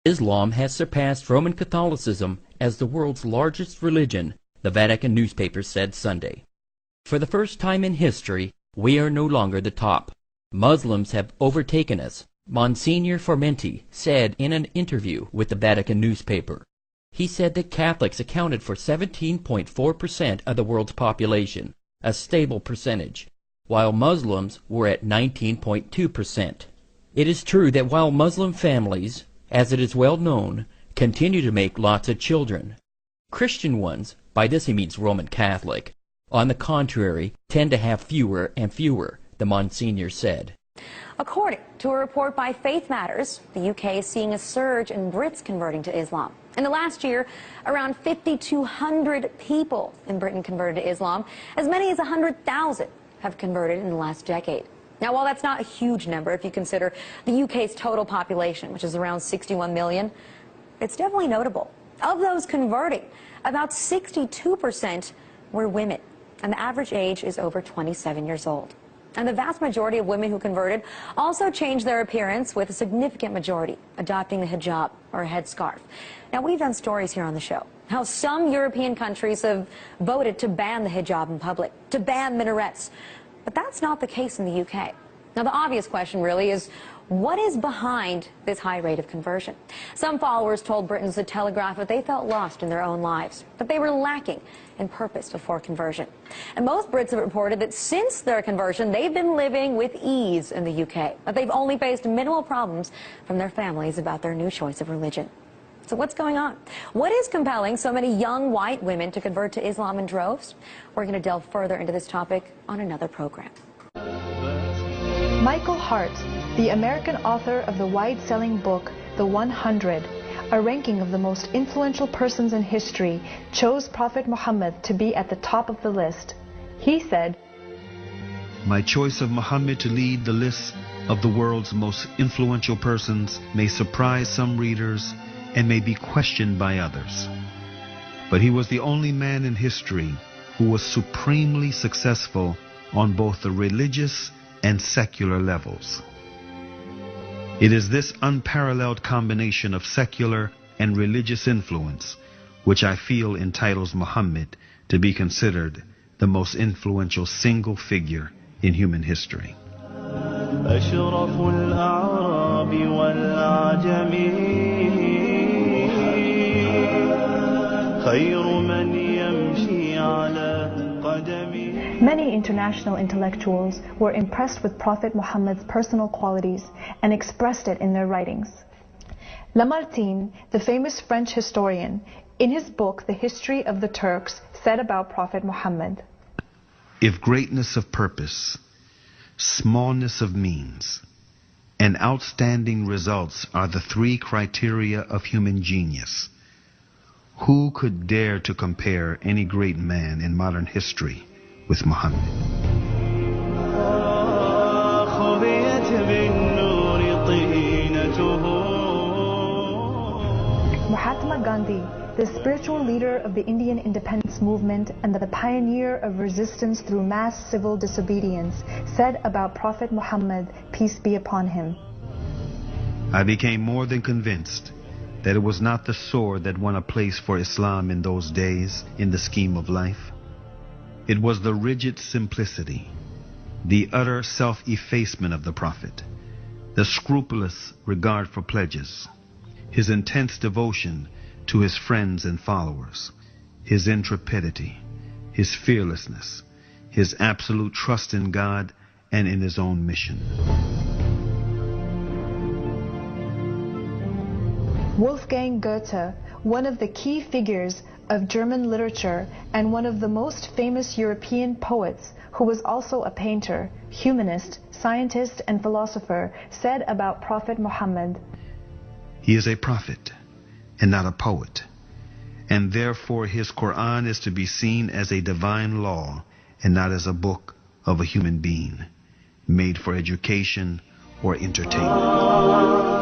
Islam has surpassed Roman Catholicism as the world's largest religion, the Vatican newspaper said Sunday. For the first time in history, we are no longer the top. Muslims have overtaken us, Monsignor Formenti said in an interview with the Vatican newspaper. He said that Catholics accounted for 17.4% of the world's population, a stable percentage, while Muslims were at 19.2%. It is true that while Muslim families, as it is well known, continue to make lots of children, Christian ones, by this he means Roman Catholic, on the contrary, tend to have fewer and fewer, the Monsignor said. According to a report by Faith Matters, the UK is seeing a surge in Brits converting to Islam. In the last year, around 5,200 people in Britain converted to Islam. As many as 100,000 have converted in the last decade. Now, while that's not a huge number if you consider the UK's total population, which is around 61 million, it's definitely notable. Of those converting, about 62% were women, and the average age is over 27 years old. And the vast majority of women who converted also changed their appearance, with a significant majority adopting the hijab, or a headscarf. Now, we've done stories here on the show how some European countries have voted to ban the hijab in public, to ban minarets. But that's not the case in the UK. Now, the obvious question really is, what is behind this high rate of conversion? Some followers told Britain's The Telegraph that they felt lost in their own lives, that they were lacking in purpose before conversion. And most Brits have reported that since their conversion, they've been living with ease in the UK, that they've only faced minimal problems from their families about their new choice of religion. So what's going on? What is compelling so many young white women to convert to Islam in droves? We're going to delve further into this topic on another program. Michael Hart, the American author of the wide-selling book, The 100, a ranking of the most influential persons in history, chose Prophet Muhammad to be at the top of the list. He said, "My choice of Muhammad to lead the list of the world's most influential persons may surprise some readers and may be questioned by others. But he was the only man in history who was supremely successful on both the religious and secular levels. It is this unparalleled combination of secular and religious influence which I feel entitles Muhammad to be considered the most influential single figure in human history." Many international intellectuals were impressed with Prophet Muhammad's personal qualities and expressed it in their writings. Lamartine, the famous French historian, in his book The History of the Turks, said about Prophet Muhammad, "If greatness of purpose, smallness of means, and outstanding results are the three criteria of human genius, who could dare to compare any great man in modern history with Muhammad?" Mahatma Gandhi, the spiritual leader of the Indian independence movement and the pioneer of resistance through mass civil disobedience, said about Prophet Muhammad, peace be upon him, "I became more than convinced that it was not the sword that won a place for Islam in those days in the scheme of life. It was the rigid simplicity, the utter self-effacement of the Prophet, the scrupulous regard for pledges, his intense devotion to his friends and followers, his intrepidity, his fearlessness, his absolute trust in God and in his own mission." Wolfgang Goethe, one of the key figures of German literature and one of the most famous European poets, who was also a painter, humanist, scientist, and philosopher, said about Prophet Muhammad, "He is a prophet and not a poet, and therefore his Quran is to be seen as a divine law and not as a book of a human being, made for education or entertainment."